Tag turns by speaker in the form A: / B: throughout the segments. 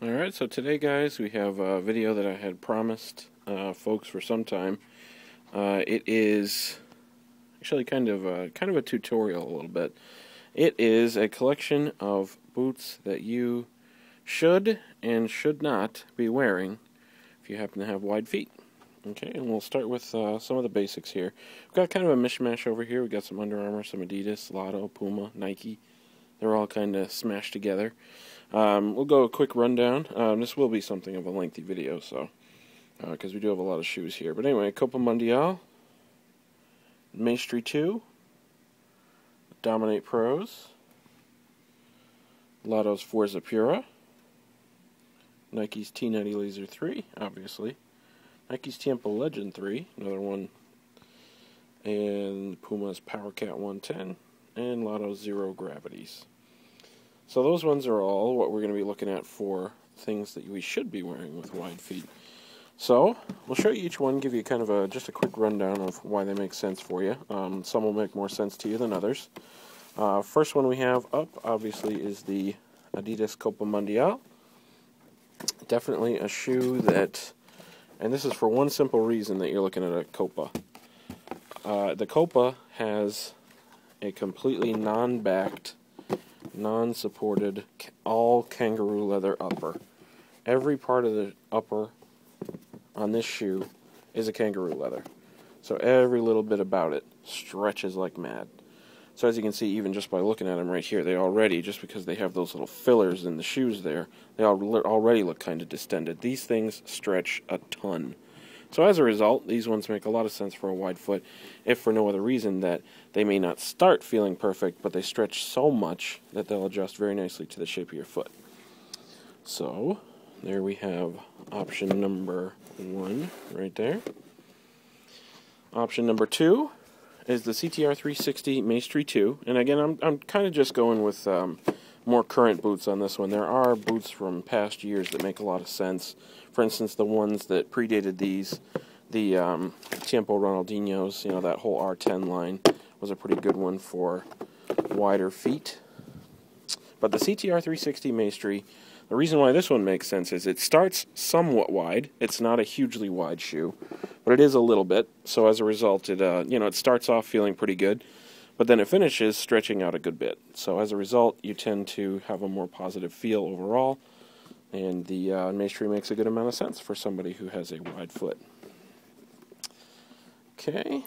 A: Alright, so today guys we have a video that I had promised folks for some time. It is actually kind of a tutorial a little bit. It is a collection of boots that you should and should not be wearing if you happen to have wide feet. Okay, and we'll start with some of the basics here. We've got kind of a mishmash over here. We've got some Under Armour, some Adidas, Lotto, Puma, Nike. They're all kind of smashed together. We'll go a quick rundown. This will be something of a lengthy video, so because we do have a lot of shoes here. But anyway, Copa Mundial, Maestri 2, Dominate Pros, Lotto's Forza Pura, Nike's T90 Laser 3, obviously, Nike's Tiempo Legend 3, another one, and Puma's PowerCat 110, and Lotto's Zero Gravities. So those ones are all what we're going to be looking at for things that we should be wearing with wide feet. So we'll show you each one, give you kind of just a quick rundown of why they make sense for you. Some will make more sense to you than others. First one we have up, obviously, is the Adidas Copa Mundial. Definitely a shoe that, and this is for one simple reason that you're looking at a Copa. The Copa has a completely non-backed, non-supported, all kangaroo leather upper. Every part of the upper on this shoe is a kangaroo leather. So every little bit about it stretches like mad. So as you can see, even just by looking at them right here, they already, just because they have those little fillers in the shoes there, they already look kind of distended. These things stretch a ton. So as a result, these ones make a lot of sense for a wide foot, if for no other reason that they may not start feeling perfect, but they stretch so much that they'll adjust very nicely to the shape of your foot. So there we have option number 1 right there. Option number 2 is the CTR 360 Maestri 2, and again, I'm kind of just going with more current boots on this one. There are boots from past years that make a lot of sense. For instance, the ones that predated these, the Tiempo Ronaldinho's, that whole R10 line was a pretty good one for wider feet. But the CTR 360 Maestri, the reason why this one makes sense is it starts somewhat wide. It's not a hugely wide shoe, but it is a little bit. So as a result, it starts off feeling pretty good, but then it finishes stretching out a good bit. So as a result, you tend to have a more positive feel overall, and the Maestri makes a good amount of sense for somebody who has a wide foot. Okay.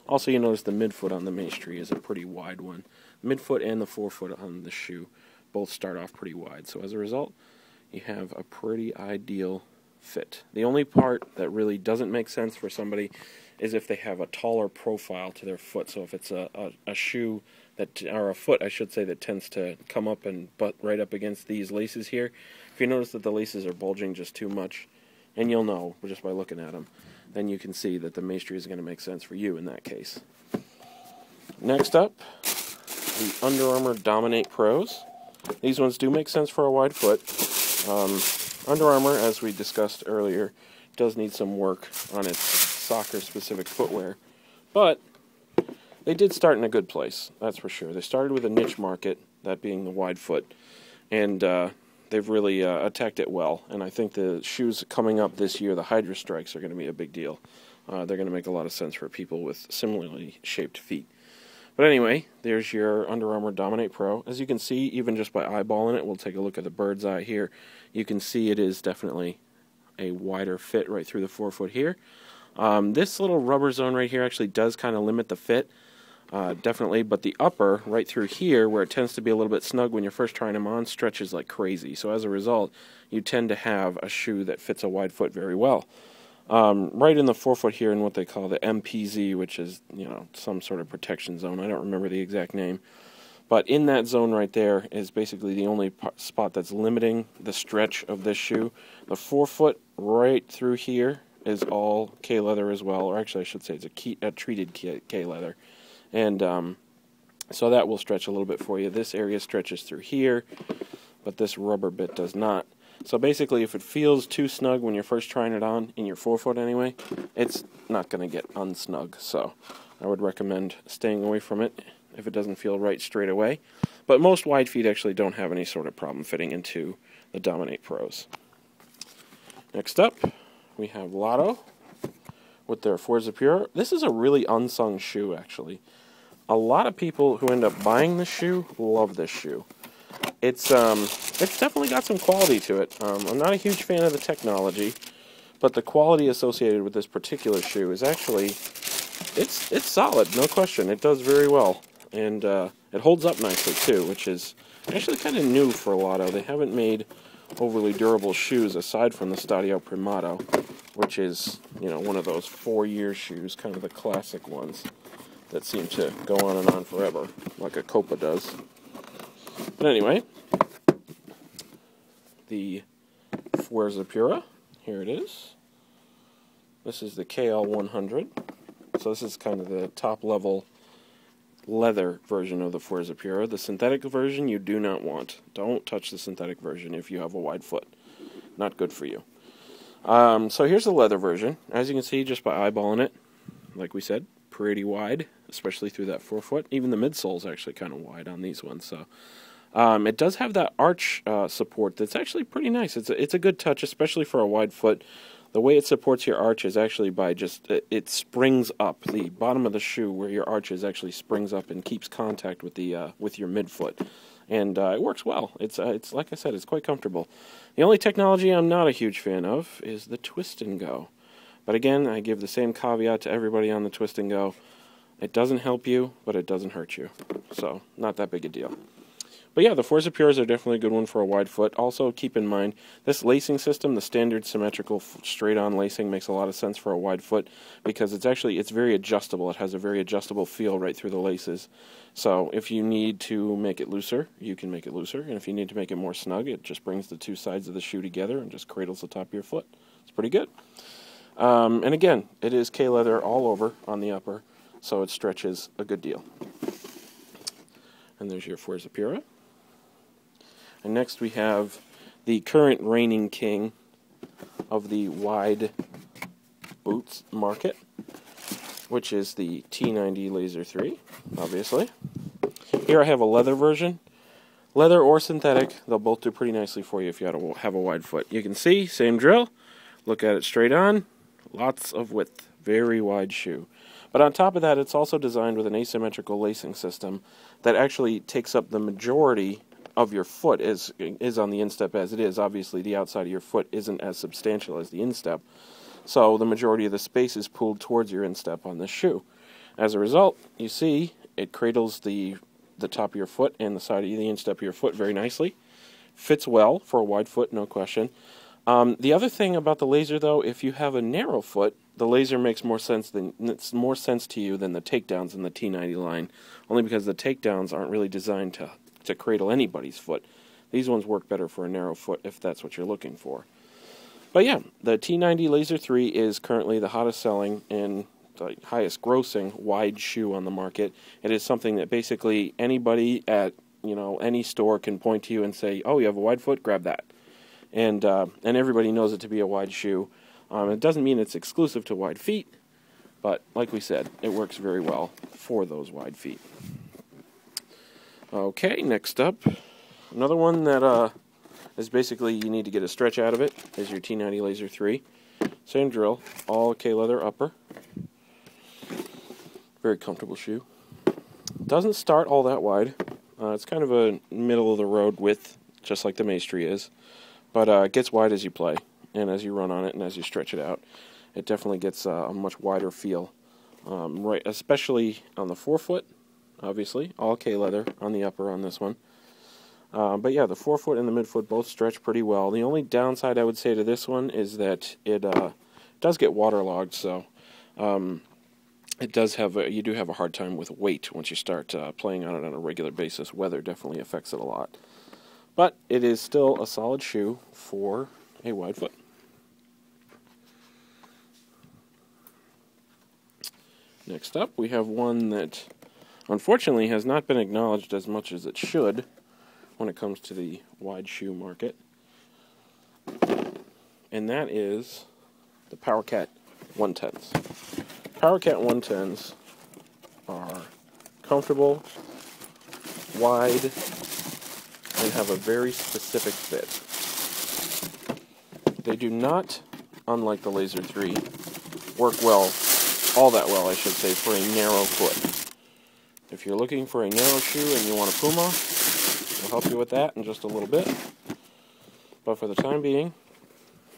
A: Also, you notice the midfoot on the Maestri is a pretty wide one. Midfoot and the forefoot on the shoe both start off pretty wide. So as a result, you have a pretty ideal fit. The only part that really doesn't make sense for somebody is if they have a taller profile to their foot. So if it's a shoe that, or a foot, I should say, that tends to come up and butt right up against these laces here. If you notice that the laces are bulging just too much, and you'll know just by looking at them, then you can see that the Maestri is going to make sense for you in that case. Next up, the Under Armour Dominate Pros. These ones do make sense for a wide foot. Under Armour, as we discussed earlier, does need some work on its soccer-specific footwear, but they did start in a good place, that's for sure. They started with a niche market, that being the wide foot, and they've really attacked it well. And I think the shoes coming up this year, the Hydra Strikes, are going to be a big deal. They're going to make a lot of sense for people with similarly shaped feet. But anyway, there's your Under Armour Dominate Pro. As you can see, even just by eyeballing it, we'll take a look at the bird's eye here. You can see it is definitely a wider fit right through the forefoot here. This little rubber zone right here actually does kind of limit the fit, definitely, but the upper right through here, where it tends to be a little bit snug when you're first trying them on, stretches like crazy. So as a result, you tend to have a shoe that fits a wide foot very well. Right in the forefoot here in what they call the MPZ, which is, some sort of protection zone. I don't remember the exact name. But in that zone right there is basically the only spot that's limiting the stretch of this shoe. The forefoot right through here is all K-leather as well, or actually I should say it's a treated K-leather. And so that will stretch a little bit for you. This area stretches through here, but this rubber bit does not. So basically, if it feels too snug when you're first trying it on, in your forefoot anyway, it's not going to get unsnug. So I would recommend staying away from it if it doesn't feel right straight away. But most wide feet actually don't have any sort of problem fitting into the Dominate Pros. Next up, we have Lotto with their Forza Pure. This is a really unsung shoe, actually. A lot of people who end up buying this shoe love this shoe. It's definitely got some quality to it. I'm not a huge fan of the technology, but the quality associated with this particular shoe is actually, it's solid, no question. It does very well, and it holds up nicely too, which is actually kind of new for Lotto. They haven't made overly durable shoes aside from the Stadio Primato, which is, you know, one of those 4-year shoes, kind of the classic ones that seem to go on and on forever, like a Copa does. But anyway, the Forza Pura, here it is. This is the KL100. So this is kind of the top level leather version of the Forza Pura. The synthetic version you do not want. Don't touch the synthetic version if you have a wide foot. Not good for you. So here's the leather version. As you can see, just by eyeballing it, like we said, pretty wide, especially through that forefoot. Even the midsole is actually kind of wide on these ones. So it does have that arch support that's actually pretty nice. It's a good touch, especially for a wide foot. The way it supports your arch is actually by just, it springs up. The bottom of the shoe where your arch is actually springs up and keeps contact with the with your midfoot. And it works well. It's like I said, it's quite comfortable. The only technology I'm not a huge fan of is the twist and go. But again, I give the same caveat to everybody on the twist and go. It doesn't help you, but it doesn't hurt you. So, not that big a deal. But yeah, the Forza Pures are definitely a good one for a wide foot. Also, keep in mind, this lacing system, the standard symmetrical straight-on lacing, makes a lot of sense for a wide foot because it's very adjustable. It has a very adjustable feel right through the laces. So if you need to make it looser, you can make it looser. And if you need to make it more snug, it just brings the two sides of the shoe together and just cradles the top of your foot. It's pretty good. And again, it is K-leather all over on the upper, so it stretches a good deal. And there's your Forza Pura. And next we have the current reigning king of the wide boots market, which is the T90 Laser 3, obviously. Here I have a leather version. Leather or synthetic, they'll both do pretty nicely for you if you have a wide foot. You can see, same drill, look at it straight on, lots of width, very wide shoe. But on top of that, it's also designed with an asymmetrical lacing system that actually takes up the majority of your foot is on the instep as it is. Obviously, the outside of your foot isn't as substantial as the instep, so the majority of the space is pulled towards your instep on this shoe. As a result, you see it cradles the top of your foot and the side of the instep of your foot very nicely. Fits well for a wide foot, no question. The other thing about the laser, though, if you have a narrow foot, the laser makes more sense to you than the takedowns in the T90 line, only because the takedowns aren't really designed to cradle anybody's foot. These ones work better for a narrow foot if that's what you're looking for. But yeah, the T90 Laser 3 is currently the hottest selling and the highest grossing wide shoe on the market. It is something that basically anybody at any store can point to you and say, "Oh, you have a wide foot? Grab that." And everybody knows it to be a wide shoe. It doesn't mean it's exclusive to wide feet, but like we said, it works very well for those wide feet. Okay, next up, another one that is basically you need to get a stretch out of it is your T90 Laser 3. Same drill, all K-leather upper. Very comfortable shoe. Doesn't start all that wide. It's kind of a middle-of-the-road width, just like the Maestri is. But it gets wide as you play, and as you run on it, and as you stretch it out. It definitely gets a much wider feel, right, especially on the forefoot. Obviously, all K-leather on the upper on this one. But yeah, the forefoot and the midfoot both stretch pretty well. The only downside I would say to this one is that it does get waterlogged, so it does you do have a hard time with weight once you start playing on it on a regular basis. Weather definitely affects it a lot. But it is still a solid shoe for a wide foot. Next up, we have one that unfortunately has not been acknowledged as much as it should when it comes to the wide shoe market. And that is the PowerCat 110s. PowerCat 110s are comfortable wide, and have a very specific fit. They do not, unlike the Laser 3, work well, all that well, I should say, for a narrow foot. If you're looking for a narrow shoe and you want a Puma, we'll help you with that in just a little bit. But for the time being,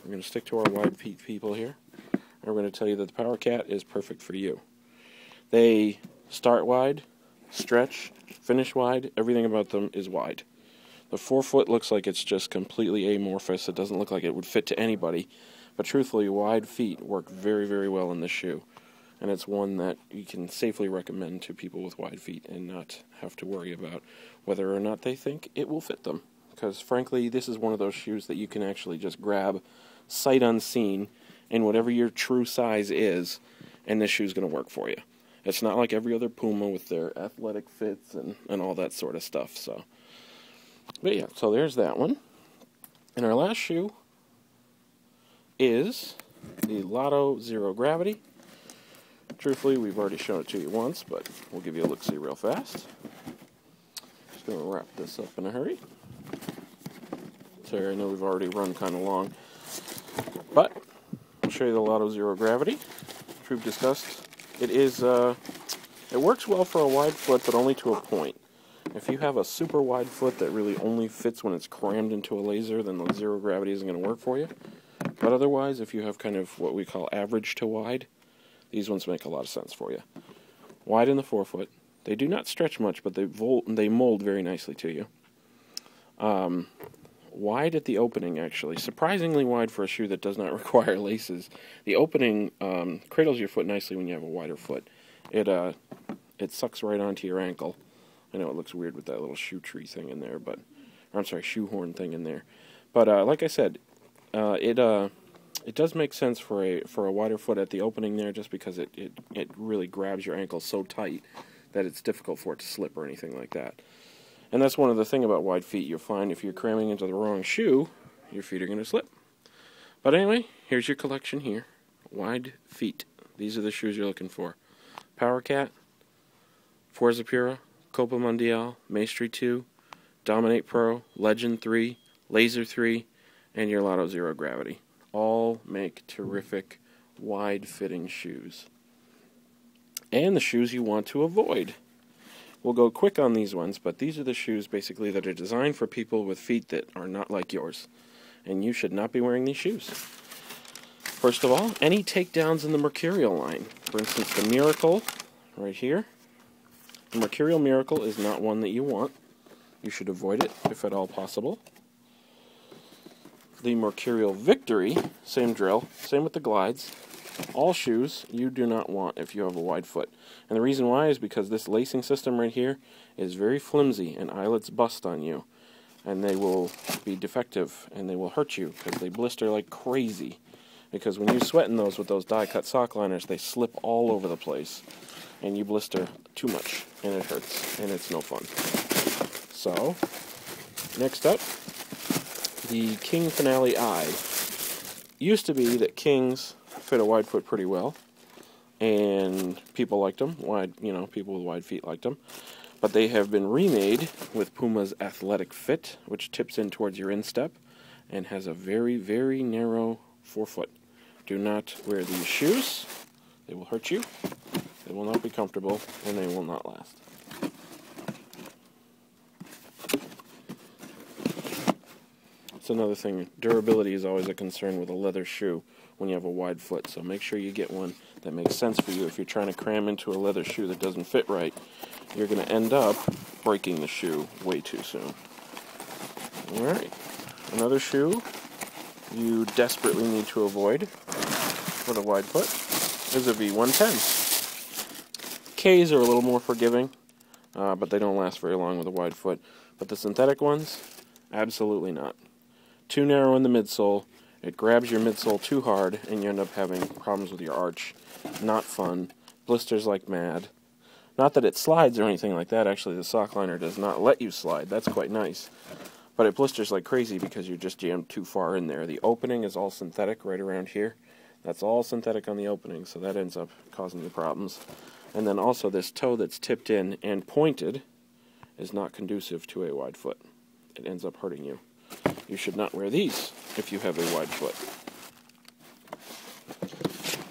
A: we're going to stick to our wide feet people here. And we're going to tell you that the Power Cat is perfect for you. They start wide, stretch, finish wide. Everything about them is wide. The forefoot looks like it's just completely amorphous. It doesn't look like it would fit to anybody. But truthfully, wide feet work very, very well in this shoe. And it's one that you can safely recommend to people with wide feet and not have to worry about whether or not they think it will fit them. Because frankly, this is one of those shoes that you can actually just grab sight unseen in whatever your true size is, and this shoe's going to work for you. It's not like every other Puma with their athletic fits and all that sort of stuff. So, but yeah, so there's that one. And our last shoe is the Lotto Zero Gravity. Truthfully, we've already shown it to you once, but we'll give you a look-see real fast. Just going to wrap this up in a hurry. Sorry, I know we've already run kind of long. But I'll show you the Lotto Zero Gravity, which we've discussed. It works well for a wide foot, but only to a point. If you have a super wide foot that really only fits when it's crammed into a laser, then the Zero Gravity isn't going to work for you. But otherwise, if you have kind of what we call average to wide, these ones make a lot of sense for you. Wide in the forefoot. They do not stretch much, but they mold very nicely to you. Wide at the opening, actually. Surprisingly wide for a shoe that does not require laces. The opening cradles your foot nicely when you have a wider foot. It sucks right onto your ankle. I know it looks weird with that little shoe tree thing in there, but shoehorn thing in there. But like I said, it does make sense for a wider foot at the opening there, just because it really grabs your ankle so tight that it's difficult for it to slip or anything like that. And that's one of the things about wide feet. You'll find if you're cramming into the wrong shoe, your feet are going to slip. But anyway, here's your collection here. Wide feet. These are the shoes you're looking for. Power Cat, Forza Pura, Copa Mundial, Maestri 2, Dominate Pro, Legend 3, Laser 3, and your Lotto Zero Gravity. All make terrific wide-fitting shoes. And the shoes you want to avoid. We'll go quick on these ones, but these are the shoes basically that are designed for people with feet that are not like yours. And you should not be wearing these shoes. First of all, any takedowns in the Mercurial line. For instance, the Miracle, right here. The Mercurial Miracle is not one that you want. You should avoid it, if at all possible. The Mercurial Victory, same drill, same with the glides. All shoes you do not want if you have a wide foot. And the reason why is because this lacing system right here is very flimsy and eyelets bust on you. And they will be defective and they will hurt you because they blister like crazy. Because when you sweat in those with those die-cut sock liners, they slip all over the place. And you blister too much and it hurts and it's no fun. So, next up, the King Finale Eye. Used to be that Kings fit a wide foot pretty well, and people liked them. People with wide feet liked them. But they have been remade with Puma's athletic fit, which tips in towards your instep, and has a very, very narrow forefoot. Do not wear these shoes. They will hurt you. They will not be comfortable, and they will not last. That's another thing. Durability is always a concern with a leather shoe when you have a wide foot, so make sure you get one that makes sense for you. If you're trying to cram into a leather shoe that doesn't fit right, you're going to end up breaking the shoe way too soon. Alright, another shoe you desperately need to avoid for the wide foot is a V110. Ks are a little more forgiving, but they don't last very long with a wide foot. But the synthetic ones, absolutely not. Too narrow in the midsole, it grabs your midsole too hard, and you end up having problems with your arch. Not fun. Blisters like mad. Not that it slides or anything like that. Actually, the sock liner does not let you slide. That's quite nice. But it blisters like crazy because you're just jammed too far in there. The opening is all synthetic right around here. That's all synthetic on the opening, so that ends up causing you problems. And then also this toe that's tipped in and pointed is not conducive to a wide foot. It ends up hurting you. You should not wear these if you have a wide foot.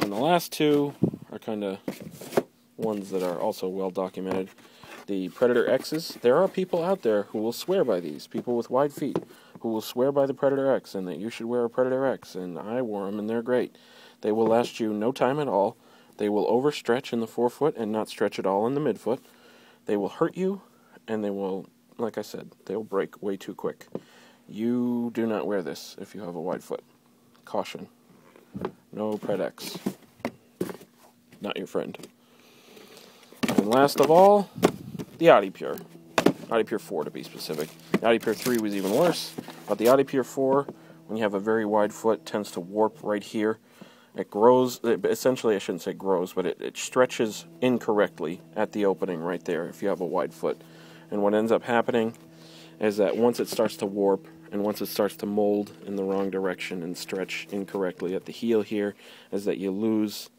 A: And the last two are kind of ones that are also well documented. The Predator X's. There are people out there who will swear by these. People with wide feet who will swear by the Predator X and that you should wear a Predator X. And I wore them and they're great. They will last you no time at all. They will overstretch in the forefoot and not stretch at all in the midfoot. They will hurt you, and they will, like I said, they will break way too quick. You do not wear this if you have a wide foot. Caution. No Pred X. Not your friend. And last of all, the AudiPure. AudiPure 4 to be specific. The AudiPure 3 was even worse, but the AudiPure 4, when you have a very wide foot, tends to warp right here. It grows, essentially I shouldn't say grows, but it stretches incorrectly at the opening right there if you have a wide foot. And what ends up happening is that once it starts to warp and once it starts to mold in the wrong direction and stretch incorrectly at the heel here, is that you lose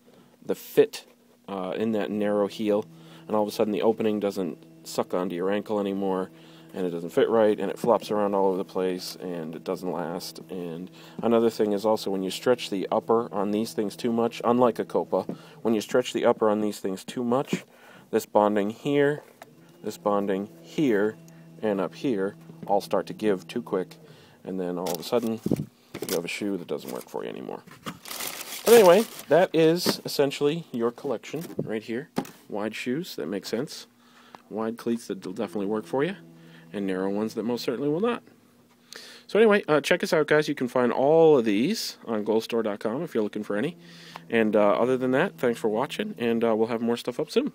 A: the fit in that narrow heel, and all of a sudden the opening doesn't suck onto your ankle anymore, and it doesn't fit right, and it flops around all over the place, and it doesn't last. And another thing is also when you stretch the upper on these things too much, unlike a Copa, when you stretch the upper on these things too much, this bonding here, and up here all start to give too quick, and then all of a sudden you have a shoe that doesn't work for you anymore. But anyway, that is essentially your collection right here. Wide shoes that make sense, wide cleats that will definitely work for you, and narrow ones that most certainly will not. So anyway, check us out, guys. You can find all of these on goalstore.com if you're looking for any. And other than that, thanks for watching, and we'll have more stuff up soon.